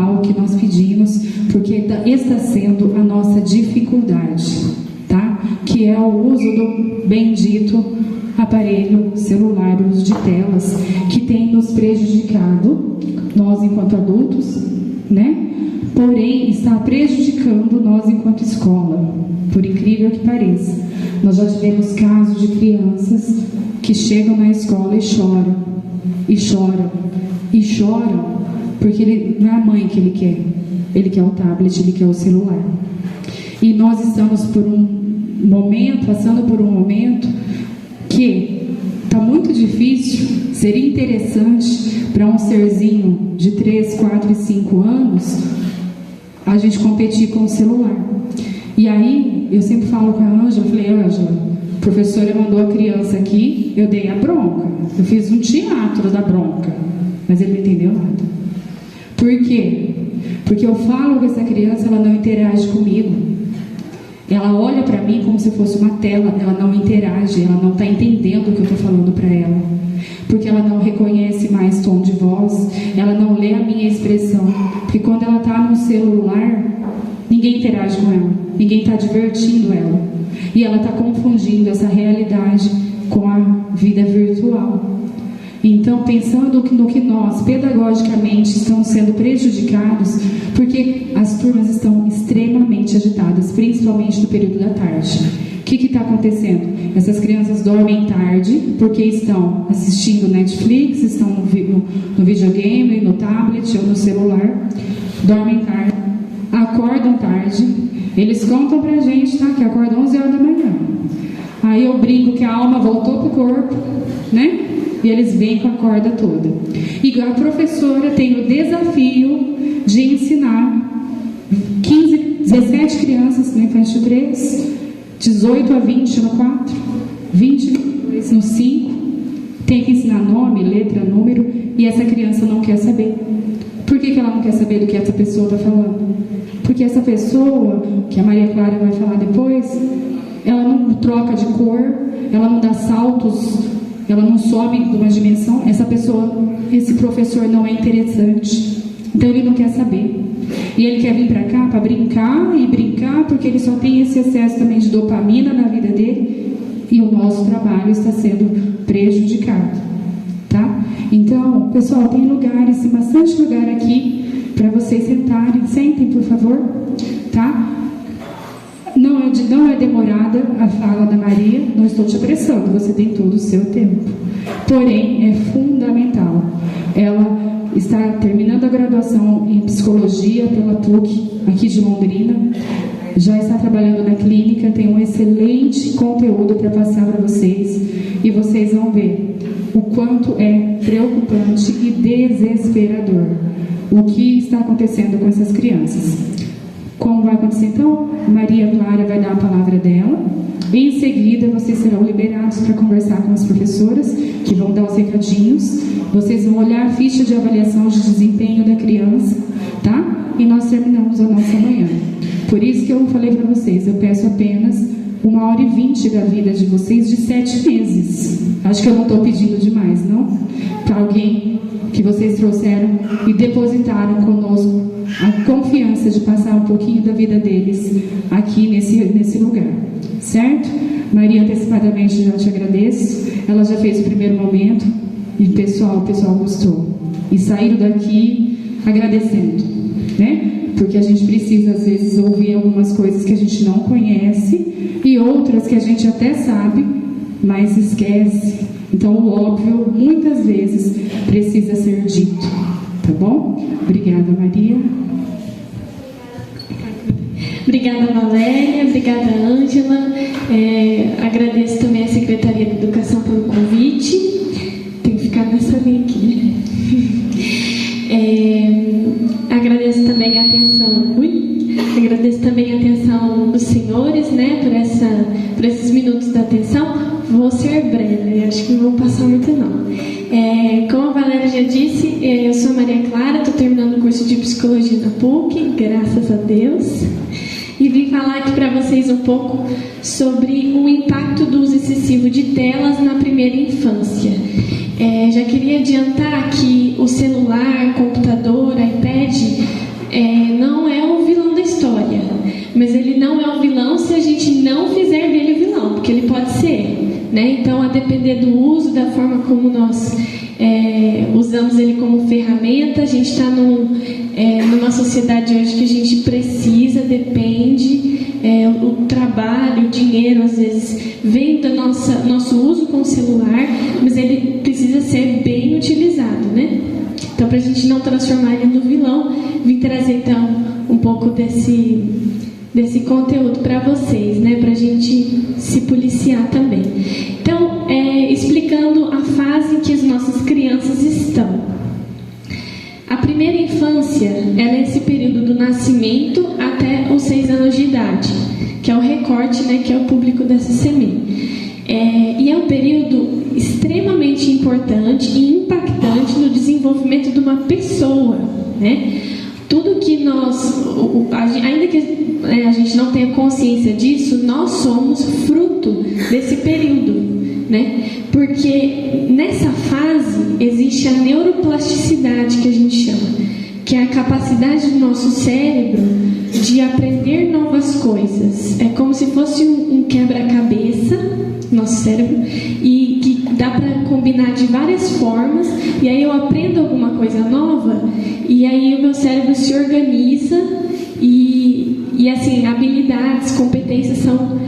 algo que nós pedimos, porque está sendo a nossa dificuldade, tá? Que é o uso do bendito aparelho celular, o uso de telas, que tem nos prejudicado, nós enquanto adultos, né? Porém, está prejudicando nós enquanto escola, por incrível que pareça. Nós já tivemos casos de crianças que chegam na escola e choram, e choram, e choram, porque não é a mãe que ele quer o tablet, ele quer o celular. E nós estamos passando por um momento que está muito difícil. Seria interessante para um serzinho de 3, 4 e 5 anos a gente competir com o celular. E aí, eu sempre falo com a Ângela, falei, Ângela, a professora mandou a criança aqui, eu dei a bronca. Eu fiz um teatro da bronca, mas ele não entendeu nada. Por quê? Porque eu falo com essa criança, ela não interage comigo. Ela olha para mim como se fosse uma tela, ela não interage, ela não está entendendo o que eu estou falando para ela. Porque ela não reconhece mais tom de voz, ela não lê a minha expressão. Porque quando ela está no celular, ninguém interage com ela, ninguém está divertindo ela. E ela está confundindo essa realidade com a vida virtual. Então, pensando no que nós, pedagogicamente, estamos sendo prejudicados, porque as turmas estão extremamente agitadas, principalmente no período da tarde. O que está acontecendo? Essas crianças dormem tarde, porque estão assistindo Netflix, estão no videogame, no tablet ou no celular, dormem tarde, acordam tarde, eles contam pra gente, tá, que acordam 11 horas da manhã. Aí eu brinco que a alma voltou pro corpo, né? E eles vêm com a corda toda. E a professora tem o desafio de ensinar 17 crianças no infantil 3, 18 a 20 no 4, 22 no 5. Tem que ensinar nome, letra, número, e essa criança não quer saber. Por que ela não quer saber do que essa pessoa está falando? Porque essa pessoa, que a Maria Clara vai falar depois, ela não troca de cor, ela não dá saltos, ela não sobe de uma dimensão. Essa pessoa, esse professor não é interessante, então ele não quer saber. E ele quer vir para cá para brincar e brincar, porque ele só tem esse excesso também de dopamina na vida dele, e o nosso trabalho está sendo prejudicado, tá? Então, pessoal, tem lugares, tem bastante lugar aqui para vocês sentarem. Sentem, por favor, tá? Não é demorada a fala da Maria, não estou te apressando, você tem todo o seu tempo. Porém, é fundamental. Ela está terminando a graduação em psicologia pela PUC, aqui de Londrina. Já está trabalhando na clínica, tem um excelente conteúdo para passar para vocês. E vocês vão ver o quanto é preocupante e desesperador o que está acontecendo com essas crianças. Como vai acontecer então? Maria Clara vai dar a palavra dela. Em seguida, vocês serão liberados para conversar com as professoras, que vão dar os recadinhos. Vocês vão olhar a ficha de avaliação de desempenho da criança, tá? E nós terminamos a nossa manhã. Por isso que eu falei para vocês, eu peço apenas 1h20 da vida de vocês de 7 meses. Acho que eu não estou pedindo demais, não? Para alguém que vocês trouxeram e depositaram conosco a confiança de passar um pouquinho da vida deles aqui nesse lugar, certo? Maria, antecipadamente já te agradeço. Ela já fez o primeiro momento e o pessoal gostou. E saíram daqui agradecendo, né? Porque a gente precisa, às vezes, ouvir algumas coisas que a gente não conhece e outras que a gente até sabe, mas esquece. Então, o óbvio, muitas vezes, precisa ser dito. Tá bom? Obrigada, Maria. Obrigada, Valéria. Obrigada, Ângela. Agradeço também à Secretaria de Educação pelo convite. Tem que ficar nessa linha aqui, né? Agradeço também a atenção. Agradeço também a atenção dos senhores, né, por esses minutos da atenção. Vou ser breve, acho que não vou passar muito não. Como a Valéria já disse, eu sou a Maria Clara, estou terminando o curso de Psicologia na PUC, graças a Deus. E vim falar aqui para vocês um pouco sobre o impacto do uso excessivo de telas na primeira infância. Já queria adiantar que o celular, computador, iPad não é o vilão da história, mas ele não é o vilão se a gente não fizer dele o vilão, porque ele pode ser, né? Então, a depender do uso, da forma como nós usamos ele como ferramenta, a gente está numa sociedade hoje que a gente precisa, depende, o trabalho, o dinheiro, às vezes, vem do nosso uso com o celular, mas ele precisa ser bem utilizado, né? Então, para a gente não transformar ele no vilão, vim trazer, então, um pouco desse conteúdo para vocês, né? Para a gente se policiar também. Então, explicando a fase em que as nossas crianças estão. A primeira infância, ela é esse período do nascimento até os 6 anos de idade, que é o recorte, né? Que é o público dessa CME. E é um período extremamente importante e impactante no desenvolvimento de uma pessoa, né? Tudo que ainda que a gente não tenha consciência disso, nós somos fruto desse período, né? Porque nessa fase existe a neuroplasticidade, que a gente chama, que é a capacidade do nosso cérebro de aprender novas coisas. É como se fosse um quebra-cabeça, nosso cérebro, e que dá para combinar de várias formas, e aí eu aprendo alguma coisa nova, e aí o meu cérebro se organiza, e assim, habilidades, competências são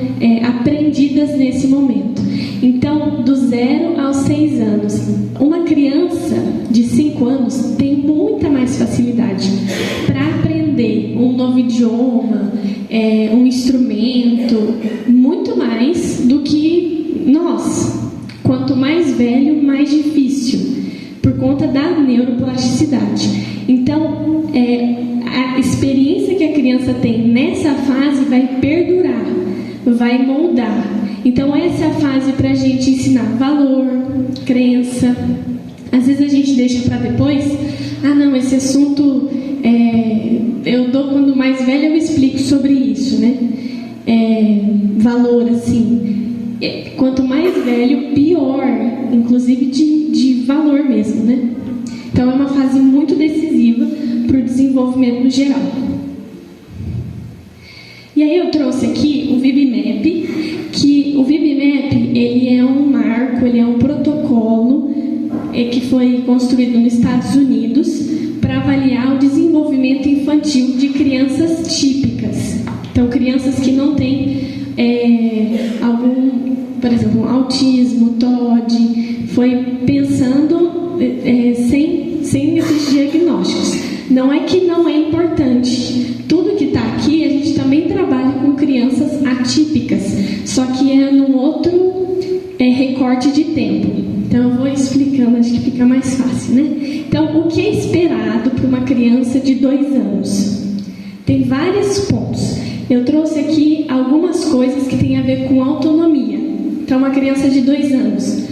aprendidas nesse momento. Então, do 0 aos 6 anos, uma criança de 5 anos tem muita mais facilidade para aprender um novo idioma, um instrumento, muito mais do que nós. Quanto mais velho, mais difícil, por conta da neuroplasticidade. Então, a experiência que a criança tem nessa fase vai perdurar, vai moldar. Então, essa é a fase para a gente ensinar valor, crença. Às vezes a gente deixa para depois. Não, esse assunto eu dou quando mais velho, eu explico sobre isso, né? Valor, assim. Quanto mais velho, pior, inclusive de valor mesmo, né? Então, é uma fase muito decisiva para o desenvolvimento no geral. E aí eu trouxe aqui o VibMap, que o VibMap, ele é um marco, ele é um protocolo que foi construído nos Estados Unidos para avaliar o desenvolvimento infantil de crianças típicas. Então, crianças que não têm por exemplo, autismo, TOD, foi pensando sem esses diagnósticos. Não é que não é importante. Tudo que está aqui, a gente também trabalha com crianças atípicas, só que é num outro recorte de tempo. Então, eu vou explicando, acho que fica mais fácil, né? Então, o que é esperado para uma criança de 2 anos? Tem vários pontos. Eu trouxe aqui algumas coisas que têm a ver com autonomia. Então, uma criança de 2 anos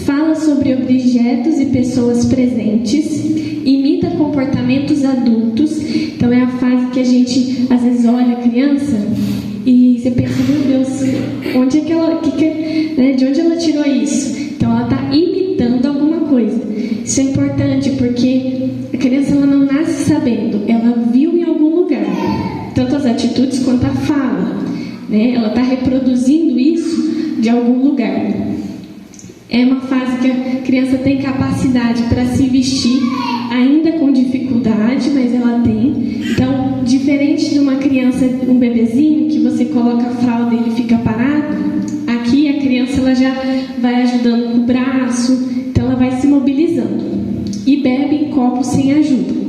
fala sobre objetos e pessoas presentes, imita comportamentos adultos. Então, é a fase que a gente, às vezes, olha a criança e você pensa, meu Deus, onde é que ela, de onde ela tirou isso? Então, ela está imitando alguma coisa. Isso é importante porque a criança ela não nasce sabendo, ela viu em algum lugar, tanto as atitudes quanto a fala, né? Ela está reproduzindo isso de algum lugar. É uma fase que a criança tem capacidade para se vestir, ainda com dificuldade, mas ela tem. Então, diferente de uma criança, um bebezinho, que você coloca a fralda e ele fica parado, aqui a criança ela já vai ajudando com o braço, então ela vai se mobilizando. E bebe em copos sem ajuda.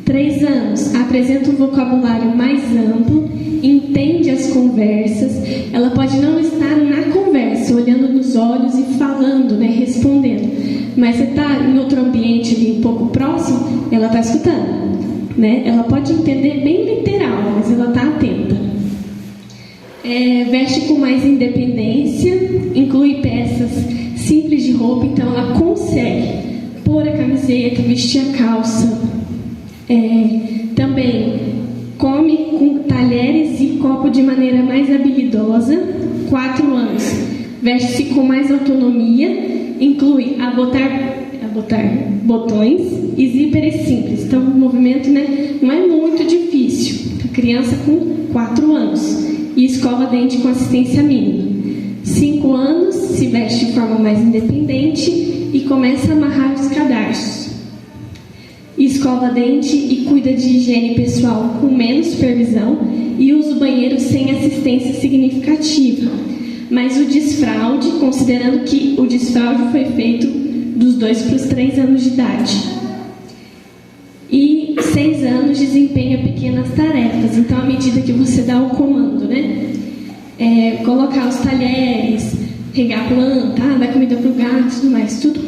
3 anos, apresenta um vocabulário mais amplo, entende as conversas, ela pode não estar na conversa, olhando nos olhos e falando, né, respondendo, mas você está em outro ambiente ali um pouco próximo, ela está escutando, né? Ela pode entender bem literal, mas ela está atenta. Veste com mais independência, inclui peças simples de roupa, então ela consegue pôr a camiseta, vestir a calça. Também come com talheres e copo de maneira mais habilidosa. 4 anos, veste-se com mais autonomia, inclui botar botões e zíperes simples. Então, o movimento, né, não é muito difícil. A criança com 4 anos e escova dente com assistência mínima. 5 anos, se veste de forma mais independente e começa a amarrar os cadarços. Escova dente e cuida de higiene pessoal com menos supervisão e usa o banheiro sem assistência significativa. Mas o desfraude, considerando que o desfraude foi feito dos 2 para os 3 anos de idade. E 6 anos desempenha pequenas tarefas. Então, à medida que você dá o comando, né? Colocar os talheres, regar a planta, dar comida para o gato e tudo mais, tudo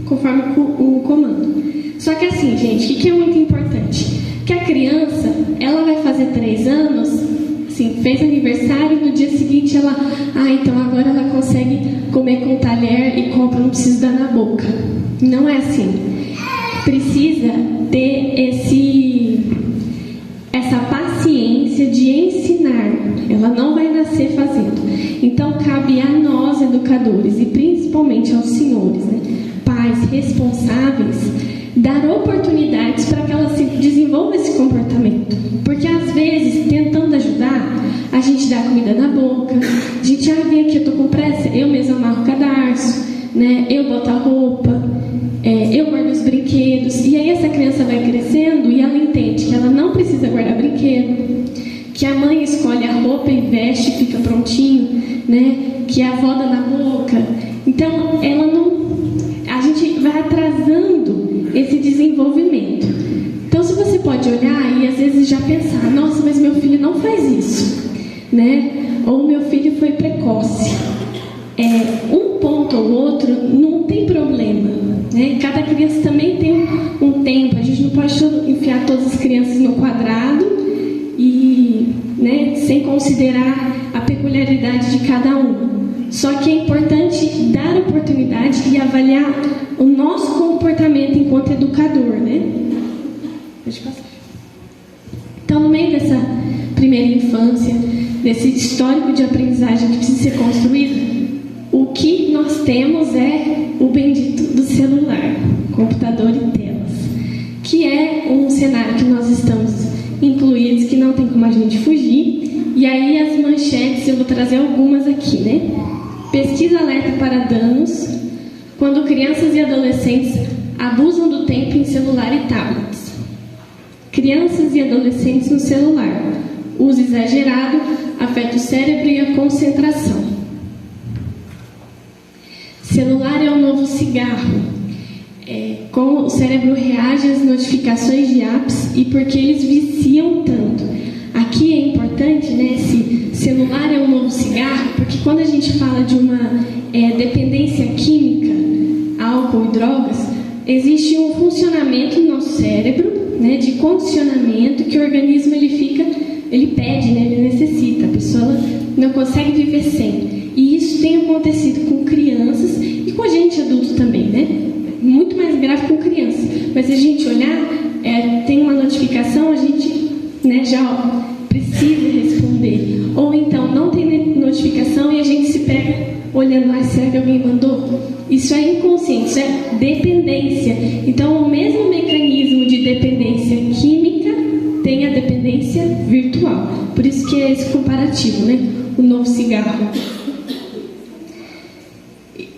conforme o comando. Só que assim, gente, o que é muito importante? Que a criança, ela vai fazer 3 anos, assim, fez aniversário, no dia seguinte ela, então agora ela consegue comer com talher e copo, não precisa dar na boca. Não é assim. Precisa ter essa paciência de ensinar. Ela não vai nascer fazendo. Então, cabe a nós, educadores, e principalmente aos senhores, né, pais responsáveis, dar oportunidades para que ela se desenvolva esse comportamento. Porque, às vezes, tentando ajudar, a gente dá comida na boca, a gente, vem aqui, eu tô com pressa, eu mesmo amarro o cadarço, né, eu boto a roupa, eu guardo os brinquedos, e aí essa criança vai crescendo e ela entende que ela não precisa guardar brinquedo, que a mãe escolhe a roupa e veste e fica prontinho, né, que a avó dá na boca. Então, a gente vai atrasando esse desenvolvimento. Então, se você pode olhar e às vezes já pensar, nossa, mas meu filho não faz isso, né, ou meu filho foi precoce. Um ponto ou outro não tem problema, né? Cada criança também tem um tempo. A gente não pode enfiar todas as crianças no quadrado e, né, sem considerar a peculiaridade de cada um. Só que é importante dar oportunidade e avaliar o nosso comportamento enquanto educador, né? Pode passar. Então, no meio dessa primeira infância, desse histórico de aprendizagem que precisa ser construído, o que nós temos é o bendito do celular, computador e telas, que é um cenário que nós estamos incluídos, que não tem como a gente fugir. E aí as manchetes, eu vou trazer algumas aqui, né? Pesquisa alerta para danos quando crianças e adolescentes abusam do tempo em celular e tablets. Crianças e adolescentes no celular. Uso exagerado afeta o cérebro e a concentração. Celular é o novo cigarro. Como o cérebro reage às notificações de apps e por que eles viciam tanto. Aqui é importante, né, esse celular é o novo cigarro, porque quando a gente fala de uma dependência química, álcool e drogas, existe um funcionamento no nosso cérebro, né, de condicionamento que o organismo ele pede, né, ele necessita, a pessoa não consegue viver sem. E isso tem acontecido com crianças e com a gente adulto também, né? Muito mais grave com crianças. Mas se a gente olhar, tem uma notificação, a gente, né, já precisa responder. Ou então não tem notificação e a gente se pega olhando, será que alguém mandou? Isso é inconsciente, isso é dependência. Então, o mesmo mecanismo de dependência química tem a dependência virtual. Por isso que é esse comparativo, né? O novo cigarro.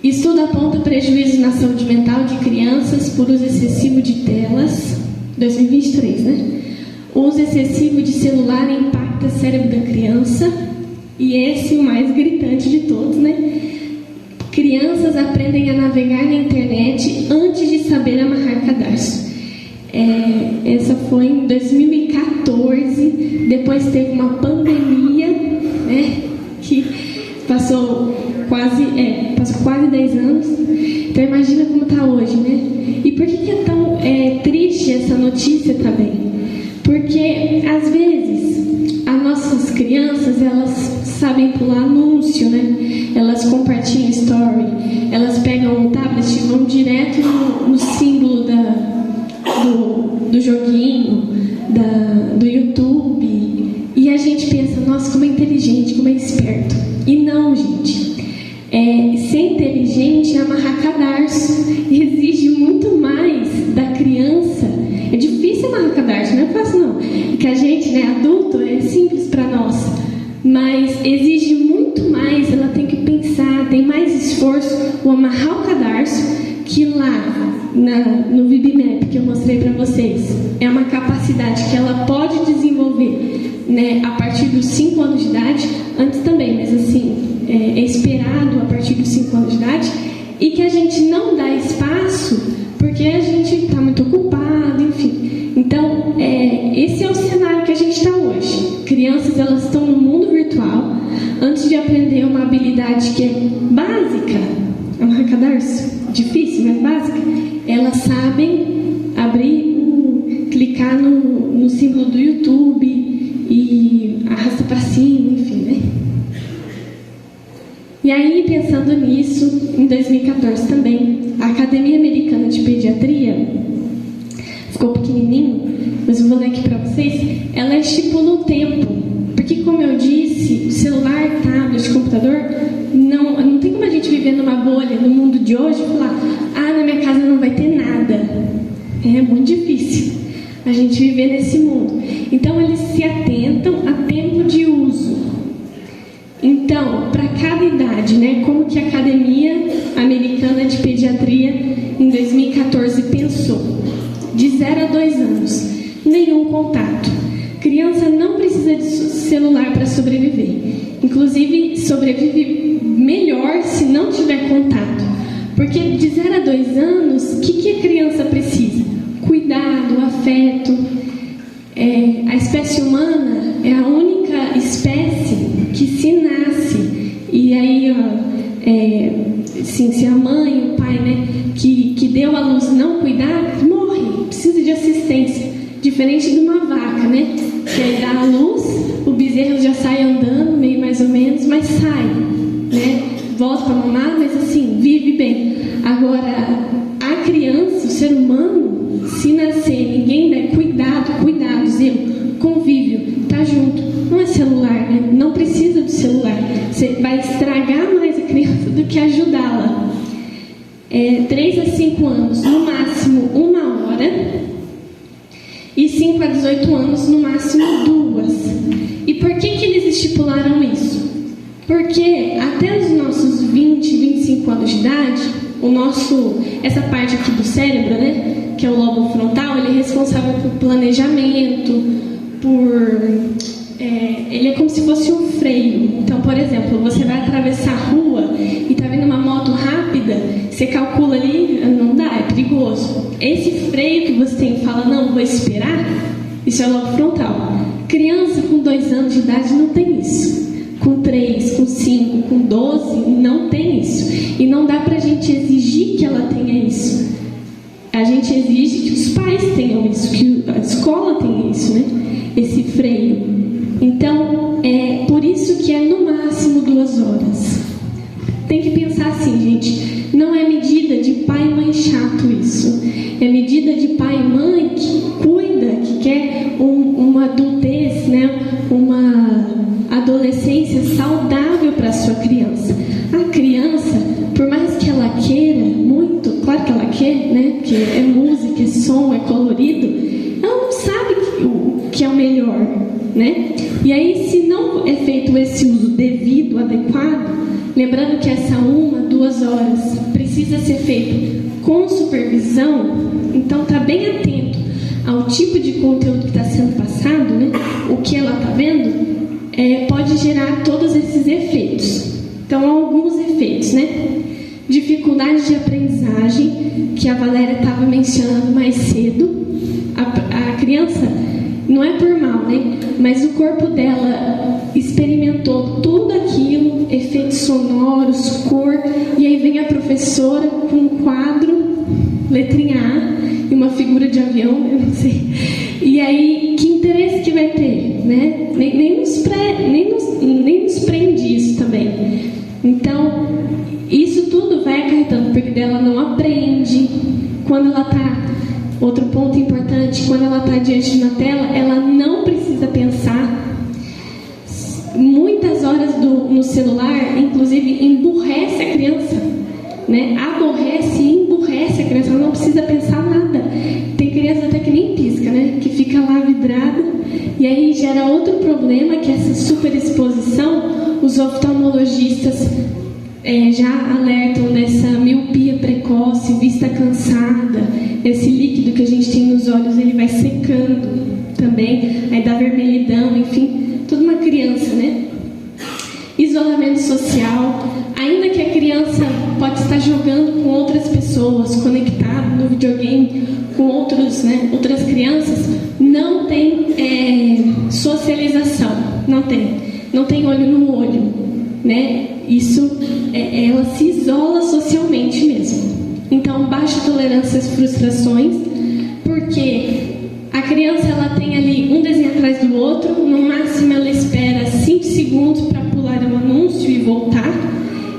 Estudo aponta prejuízos na saúde mental de crianças por uso excessivo de telas, 2023, né? O uso excessivo de celular impacta o cérebro da criança, e esse é o mais gritante de todos, né? Crianças aprendem a navegar na internet antes de saber amarrar cadastro. Essa foi em 2014, depois teve uma pandemia, né, que passou quase 10 anos. Então imagina como está hoje, né? E por que é tão triste essa notícia também? Porque às vezes as nossas crianças, elas sabem pular anúncio, né? Elas compartilham story, elas pegam um tablet e vão direto no símbolo do joguinho, do YouTube, e a gente pensa, nossa, como é inteligente, como é esperto. E não, gente. Ser inteligente é amarrar cadarço. Exige muito mais da criança. É difícil amarrar cadarço, não é fácil não. Que a gente, né, adulto, é simples para nós. Mas exige muito mais, ela tem que pensar, tem mais esforço o amarrar o cadarço que lá no VibMap que eu mostrei para vocês. É uma capacidade que ela pode desenvolver, né, a partir dos 5 anos de idade, antes também, mas assim, é esperado a partir dos 5 anos de idade, e que a gente não dá espaço porque a gente está muito ocupado, enfim. Então, esse é o cenário que a gente está hoje. Crianças, elas estão no mundo virtual, antes de aprender uma habilidade que é básica, amarrar cadarço, difícil, mas básica, elas sabem clicar no símbolo do YouTube e arrasta para cima, enfim, né? E aí, pensando nisso, em 2014 também, a Academia Americana de Pediatria, ficou pequenininho, mas eu vou ler aqui para vocês, ela estipula o tempo, porque como eu disse, celular, tablet, computador, não tem como a gente viver numa bolha no mundo de hoje e falar, na minha casa não vai ter nada. É muito difícil a gente viver nesse mundo. Então, eles se atentam a tempo de uso. Então, para cada idade, né, como que a Academia Americana de Pediatria, em 2014, pensou? De 0 a 2 anos, nenhum contato. Criança não precisa de celular para sobreviver. Inclusive, sobrevive melhor se não tiver contato. Porque de 0 a 2 anos, o que a criança precisa? Cuidado, afeto. A espécie humana é a única espécie que se nasce. E aí, se a mãe, o pai, né, que deu à luz não cuidar, morre, precisa de assistência. Diferente de uma vaca, né? Que aí dá à luz, o bezerro já sai andando, meio mais ou menos, mas sai, né? Volta para mamar, mas assim, vive bem. Agora, a criança, o ser humano, se nascer, ninguém der cuidado, zelo, convívio, tá junto. Não é celular, né? Não precisa do celular. Você vai estragar mais a criança do que ajudá-la. 3 a 5 anos, no máximo 1 hora. E 5 a 18 anos, no máximo 2. E por que eles estipularam isso? Porque até os nossos 20, 25 anos de idade, essa parte aqui do cérebro, né, que é o lobo frontal, ele é responsável por planejamento, ele é como se fosse um freio. Então, por exemplo, você vai atravessar a rua e está vendo uma moto rápida, você calcula ali, não dá, é perigoso. Esse freio que você tem e fala, não, vou esperar, isso é o lobo frontal. Criança com 2 anos de idade não tem isso. Com 3, com 5, com 12, não tem isso. E não dá pra gente exigir que ela tenha isso. A gente exige que os pais tenham isso, que a escola tenha isso, né? Esse freio. Então, é por isso que é no máximo 2 horas. Tem que pensar assim, gente. Não é medida de pai e mãe chato isso. É medida de pai e mãe que cuida, que quer uma adultez, né? Uma adolescência saudável para a sua criança. A criança, por mais que ela queira muito, claro que ela quer, né? Que é música, é som, é colorido, ela não sabe o que é o melhor, né? E aí, se não é feito esse uso devido, adequado, lembrando que essa 1, 2 horas precisa ser feito com supervisão, então tá bem atento ao tipo de conteúdo que está sendo passado, né? O que ela está vendo, pode gerar todos esses efeitos. Então, alguns efeitos, né? Dificuldade de aprendizagem, que a Valéria estava mencionando mais cedo. A criança, não é por mal, né? Mas o corpo dela experimentou tudo aquilo, efeitos sonoros, cor, e aí vem a professora com um quadro, letrinha A, e uma figura de avião, eu não sei. E aí, que interesse que vai ter, né? Nem nos prende isso também. Então, isso tudo vai acarretando, porque ela não aprende. Quando ela está, outro ponto importante, quando ela está diante de uma tela, ela não precisa pensar. Muitas horas no celular, inclusive, emburrece a né, aborrece e emburrece a criança, ela não precisa pensar nada. Tem criança até que nem pisca, né, que fica lá vidrada, e aí gera outro problema, que é essa superexposição. Os oftalmologistas já alertam dessa miopia precoce, vista cansada, esse líquido que a gente tem nos olhos, ele vai secando também, aí dá vermelhidão, enfim, toda uma criança, né? Isolamento social, ainda que a criança pode estar jogando com outras pessoas, conectado no videogame com outras crianças, não tem socialização, não tem olho no olho, né? Isso, ela se isola socialmente mesmo. Então, baixa tolerância às frustrações, porque a criança ela tem ali um desenho atrás do outro, no máximo ela espera 5 segundos para pular um anúncio e voltar,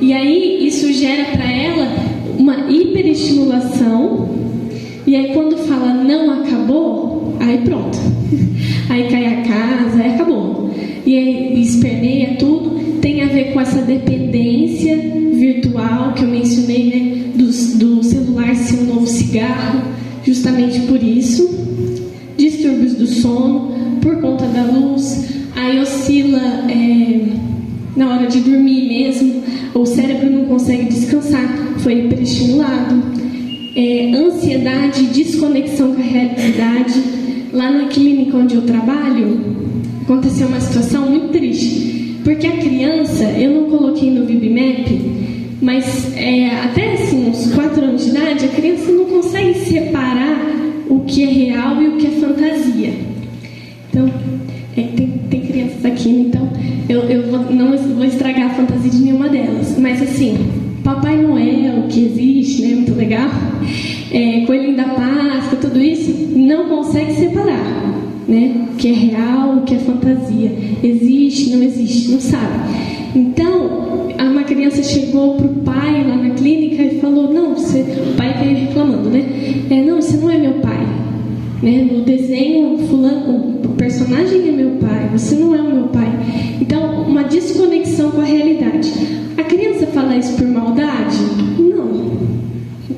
e aí isso gera para ela uma hiperestimulação, e aí quando fala não acabou, aí pronto, aí cai a casa, aí acabou, e aí esperneia tudo. Tem a ver com essa dependência virtual que eu mencionei, né, do celular ser um novo cigarro, justamente por isso. Distúrbios do sono, por conta da luz, aí oscila na hora de dormir mesmo, o cérebro não consegue descansar, foi hiperestimulado. Ansiedade, desconexão com a realidade. Lá na clínica onde eu trabalho, aconteceu uma situação muito triste, porque a criança, eu não coloquei no VibMap, mas até assim, uns 4 anos de idade, a criança não consegue separar o que é real e o que é fantasia. Então, tem crianças aqui, então eu não vou estragar a fantasia de nenhuma delas, mas assim, Papai Noel, que existe, né, muito legal, Coelhinho da Páscoa, tudo isso, não consegue separar, né, o que é real, o que é fantasia, existe, não sabe. Então, uma criança chegou pro pai lá na clínica e falou, não, o pai veio reclamando, né, não, você não é meu pai, né, no desenho fulano, o personagem é meu pai, você não é o meu pai. Então, uma desconexão com a realidade. A criança fala isso por maldade?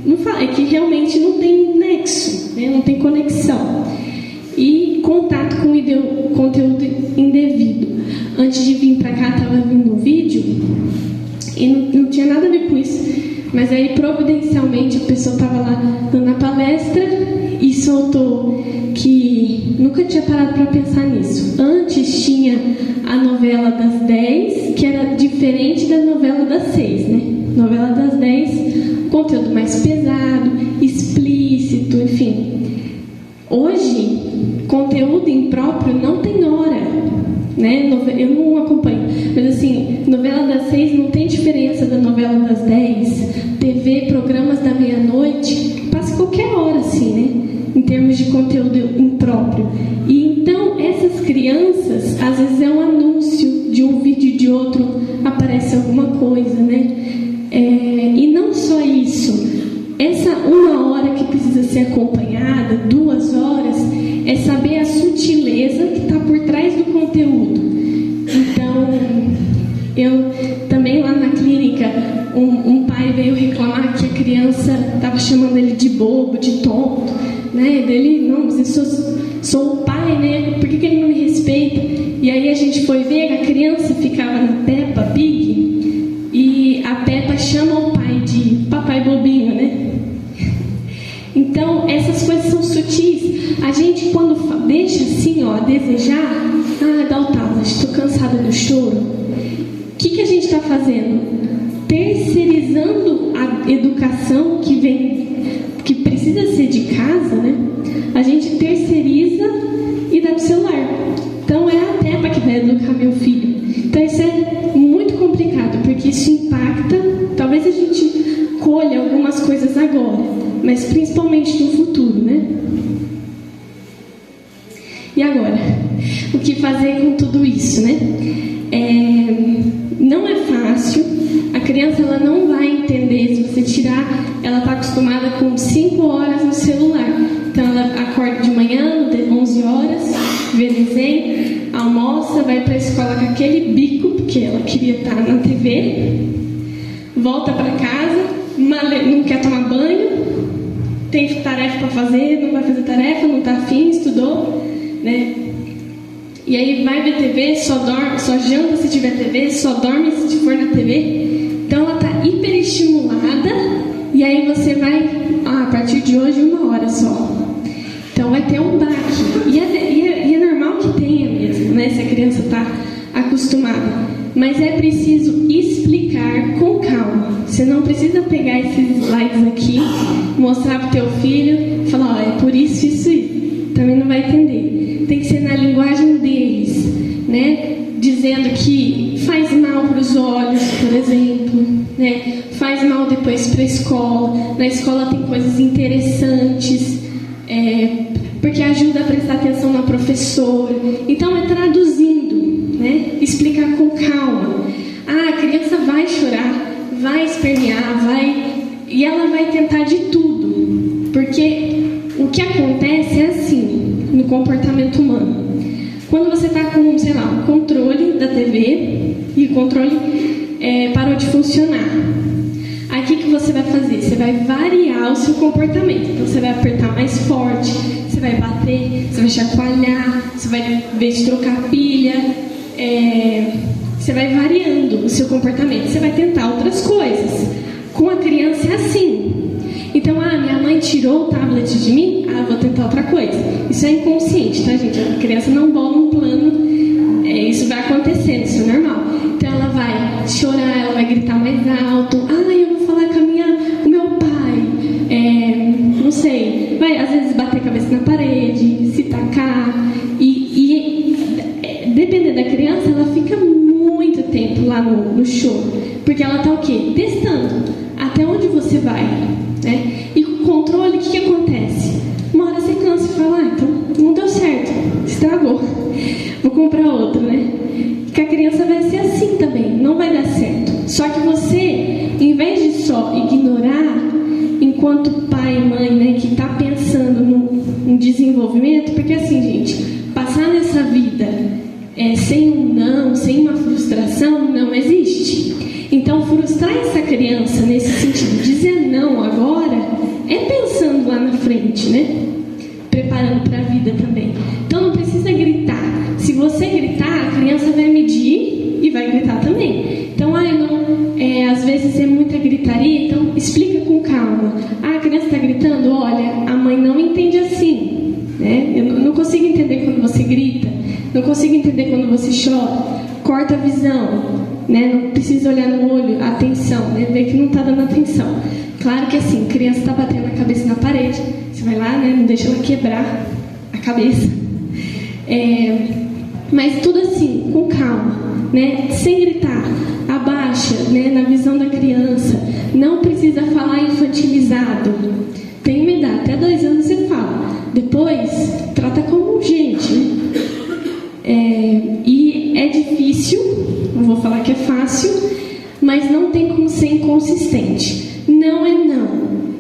Não fala, é que realmente não tem nexo, né, não tem conexão. E contato com conteúdo indevido. Antes de vir para cá, estava vindo um vídeo e não tinha nada a ver com isso, mas aí providencialmente a pessoa estava lá dando a palestra e soltou que nunca tinha parado para pensar nisso. Antes tinha a novela das 10, que era diferente da novela das 6, né? Novela das 10, conteúdo mais pesado, explícito, enfim. Hoje, conteúdo impróprio não tem hora, né? Eu não acompanho, mas assim, novela das 6 não tem diferença da novela das 10, TV, programas da meia-noite, passa qualquer hora, assim, né? Em termos de conteúdo impróprio. E então, essas crianças, às vezes é um anúncio de um vídeo e de outro, aparece alguma coisa, né? E não só isso, essa 1 hora que precisa ser acompanhada, 2 horas, é saber a sutileza que está por trás do conteúdo. Então, eu também lá na clínica, um pai veio reclamar que a criança estava chamando ele de bobo, de tonto, né? Dele, não, mas eu sou o pai, né? Por que ele não me respeita? E aí a gente foi ver, a criança ficava na Peppa Pig e a Peppa chama o pai de papai bobinho, né? Então, essas coisas são sutis. A gente, quando deixa assim, ó, a desejar, dá o talo, estou cansada do choro. O que a gente está fazendo? Terceirizando a educação que precisa ser de casa, né? A gente terceiriza e dá pro celular. Então, é a Peppa que vai educar meu filho. Então, isso é muito complicado, porque isso impacta. Talvez a gente colha algumas coisas agora, mas principalmente no futuro, né? E agora? O que fazer com tudo isso, né? Não é fácil. A criança ela não vai entender. Se você tirar, ela está acostumada com 5 horas no celular. Então ela acorda de manhã, 11 horas, vê desenho, almoça, vai para a escola com aquele bico, porque ela queria estar na TV, volta para casa, não quer tomar banho, tem tarefa para fazer, não vai fazer tarefa, não está afim, estudou, né? E aí vai ver TV, só janta se tiver TV, só dorme se for na TV. Então ela está hiperestimulada, e aí você vai, a partir de hoje, 1 hora só. Então vai ter um baque. E é normal que tenha mesmo, né? Se a criança está acostumada. Mas é preciso explicar com calma. Você não precisa pegar esses slides aqui, mostrar para o teu filho e falar, é por isso, isso. Também não vai entender. Tem que ser na linguagem deles, né? Dizendo que faz mal para os olhos, por exemplo, né? Faz mal depois para a escola. Na escola tem coisas interessantes, porque ajuda a prestar atenção na professora. Então é traduzindo, né? Explicar com calma. A criança vai chorar, vai espernear, e ela vai tentar de tudo, porque o que acontece é assim no comportamento humano. Quando você está com, sei lá, um controle da TV e o controle parou de funcionar, aí o que você vai fazer? Você vai variar o seu comportamento. Então você vai apertar mais forte, você vai bater, você vai chacoalhar, você vai, em vez de trocar a pilha, você vai variando o seu comportamento. Você vai tentar outras coisas. Com a criança é assim. Então, minha mãe tirou o tablet de mim, vou tentar outra coisa. Isso é inconsciente, tá, gente? A criança não bola um plano, isso vai acontecendo, isso é normal. Então ela vai chorar, ela vai gritar mais alto. Eu vou falar com o meu pai. Não sei, vai às vezes bater a cabeça na parede, se tacar. Dependendo da criança, ela fica muito tempo lá no choro. Porque ela tá o quê? Testando. Até onde você vai, né? E com o controle, o que acontece? Uma hora você cansa e fala, então não deu certo, estragou, vou comprar outro, né? Que a criança vai ser assim também, não vai dar certo. Só que você, em vez de só ignorar, enquanto pai e mãe, né, que está pensando no desenvolvimento, porque assim, gente, passar nessa vida sem um não, sem uma frustração, não existe. Então, frustrar essa criança nesse sentido, dizer não agora, é pensando lá na frente, né? Preparando para a vida também. Então, não precisa gritar. Se você gritar, a criança vai medir e vai gritar também. Então, às vezes é muita gritaria, então explica com calma. A criança está gritando, olha, a mãe não entende assim, né? Eu não consigo entender quando você grita, não consigo entender quando você chora. Corta a visão. Né? Não precisa olhar no olho, atenção, né? Ver que não está dando atenção. Claro que assim, a criança está batendo a cabeça na parede, você vai lá, né? Não deixa ela quebrar a cabeça. Mas tudo assim, com calma, né? Sem gritar, abaixa, né? Na visão da criança. Não precisa falar infantilizado. Tem uma idade, até 2 anos você fala. Depois, trata como gente, né? E é difícil, não vou falar que é fácil, mas não tem como ser inconsistente. Não é não.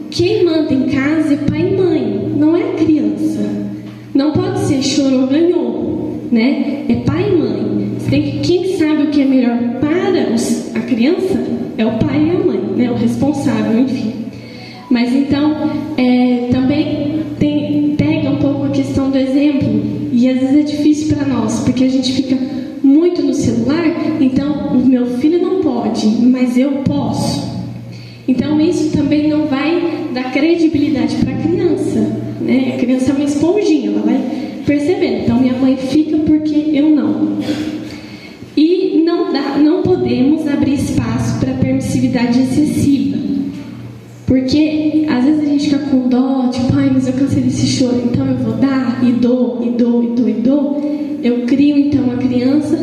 Quem manda em casa é pai e mãe, não é a criança. Não pode ser chorou, ganhou, né? É pai e mãe. Quem sabe o que é melhor para a criança é o pai e a mãe, né? O responsável, enfim. Mas então, também pega um pouco a questão do exemplo, e às vezes é difícil para nós, porque a gente fica muito no celular, então o meu filho não pode, mas eu posso. Então isso também não vai dar credibilidade para a criança, né? A criança é uma esponjinha, ela vai percebendo. Então minha mãe fica porque eu não. E não podemos abrir espaço para permissividade excessiva, porque às vezes a gente fica com dó, tipo, mas eu cansei desse choro, então eu vou dar e dou. Eu crio então uma criança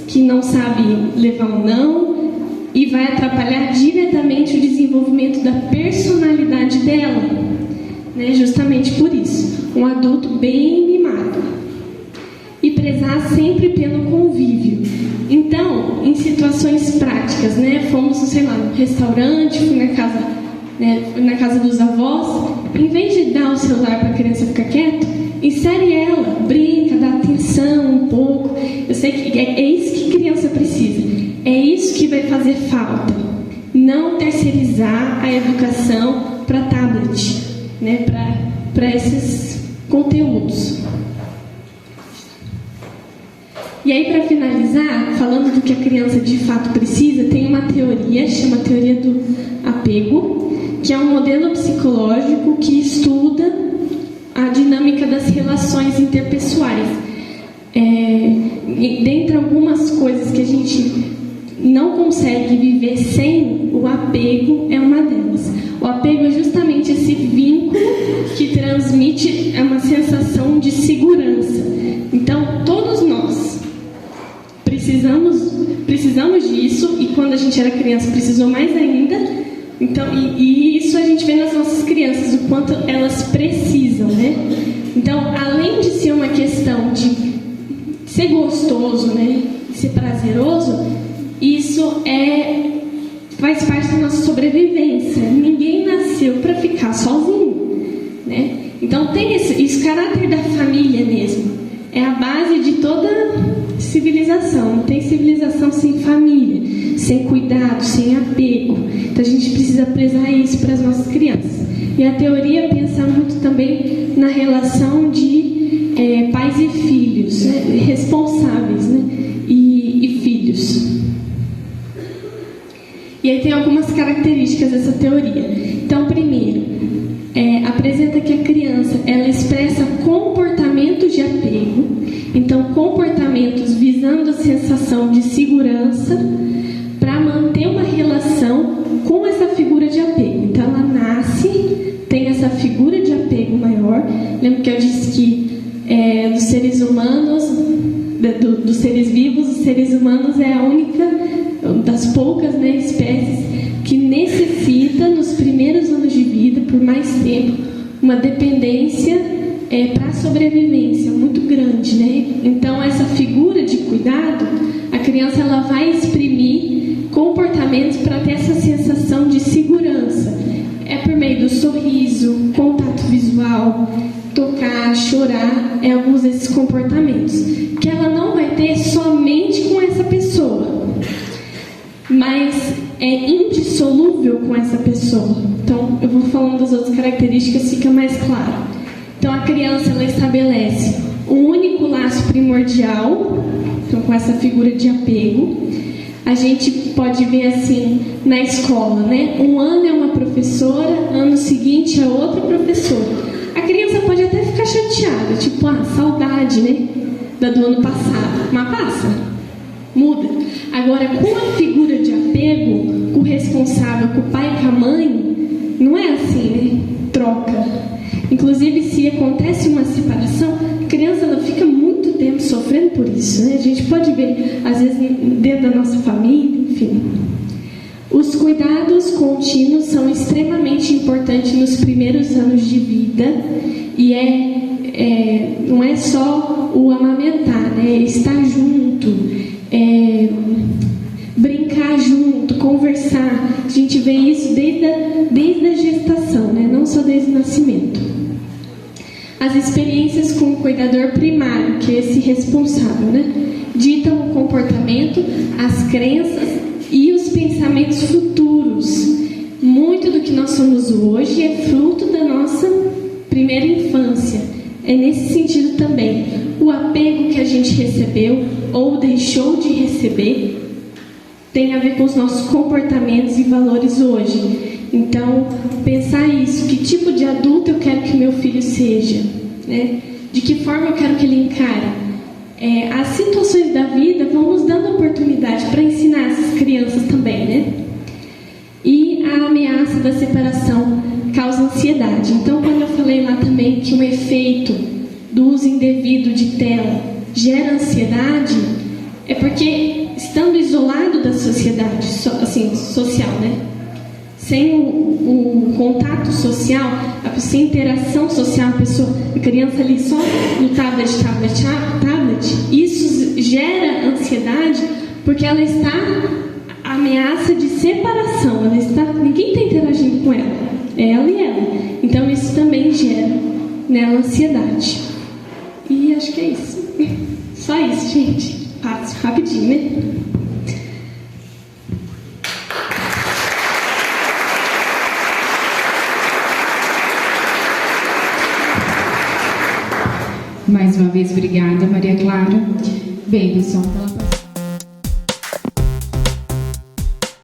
que não sabe levar um não e vai atrapalhar diretamente o desenvolvimento da personalidade dela, né? Justamente por isso, um adulto bem mimado. E prezar sempre pelo convívio. Então, em situações práticas, né? Fomos, sei lá, no restaurante, fui na casa dos avós, em vez de dar o celular para a criança ficar quieta, insere ela, brinca, dá atenção um pouco. Eu sei que é isso que criança precisa, é isso que vai fazer falta. não terceirizar a educação para tablet, né, para esses conteúdos. E aí, para finalizar, falando do que a criança de fato precisa, tem uma teoria, chama teoria do apego, que é um modelo psicológico que estuda a dinâmica das relações interpessoais. Dentre algumas coisas que a gente não consegue viver sem, o apego é uma delas. O apego é justamente esse vínculo que transmite uma sensação de segurança. Então, todos nós precisamos disso, e quando a gente era criança precisou mais ainda. Então, e isso a gente vê nas nossas crianças, o quanto elas precisam, né? Então, além de ser uma questão de ser gostoso, né, ser prazeroso, isso faz parte da nossa sobrevivência. Ninguém nasceu para ficar sozinho, né? Então tem esse caráter da família mesmo. É a base de toda civilização. Não tem civilização sem família, sem cuidado, sem apego. Então a gente precisa prezar isso para as nossas crianças. E a teoria pensa muito também na relação de pais e filhos, né? Responsáveis, né? E filhos. E aí tem algumas características dessa teoria. Então, primeiro, apresenta que a criança ela expressa comportamentos de apego. Então, comportamentos visando a sensação de segurança para manter uma relação com essa figura de apego. Então, ela nasce, tem essa figura de apego maior. Lembra que eu disse que dos seres humanos, dos seres vivos, os seres humanos é a única das poucas, né, espécies que necessita, nos primeiros anos de vida, por mais tempo, uma dependência para a sobrevivência muito grande, né? Então, essa figura de cuidado, a criança ela vai exprimir comportamentos para ter essa sensação de segurança. É por meio do sorriso, contato visual, tocar, chorar, alguns desses comportamentos, que ela não vai ter somente com essa pessoa, mas é indissolúvel com essa pessoa. Então, eu vou falando das outras características, fica mais claro. Então, a criança ela estabelece um único laço primordial, então, com essa figura de apego. A gente pode ver assim na escola, né? Um ano é uma professora, ano seguinte é outra professora. A criança pode até ficar chateada, tipo, saudade, né? Do ano passado. Mas passa, muda. Agora, com a figura de apego, com o responsável, com o pai e com a mãe, não é assim, né? Troca. Inclusive, se acontece uma separação, a criança ela fica muito tempo sofrendo por isso, né? A gente pode ver, às vezes, dentro da nossa família, enfim. Os cuidados contínuos são extremamente importantes nos primeiros anos de vida e não é só o amamentar, né? Estar junto, brincar junto, conversar. A gente vê isso desde a gestação, né? Não só desde o nascimento. As experiências com o cuidador primário, que é esse responsável, né? Ditam o comportamento, as crenças e os pensamentos futuros. Muito do que nós somos hoje é fruto da nossa primeira infância. É nesse sentido também. O apego que a gente recebeu ou deixou de receber tem a ver com os nossos comportamentos e valores hoje. Então, pensar isso, que tipo de adulto eu quero que meu filho seja, né? De que forma eu quero que ele encare. As situações da vida vão nos dando oportunidade para ensinar essas crianças também, né? E a ameaça da separação causa ansiedade. Então, quando eu falei lá também que o efeito do uso indevido de tela gera ansiedade, é porque estando isolado da sociedade, social, né? Sem o contato social, sem interação social, a criança ali só no tablet, isso gera ansiedade porque ela está ameaça de separação, ninguém está interagindo com ela, ela e ela. Então isso também gera nela ansiedade. E acho que é isso. Só isso, gente. Passo rapidinho, né? Mais uma vez, obrigada, Maria Clara. Bem, pessoal, pela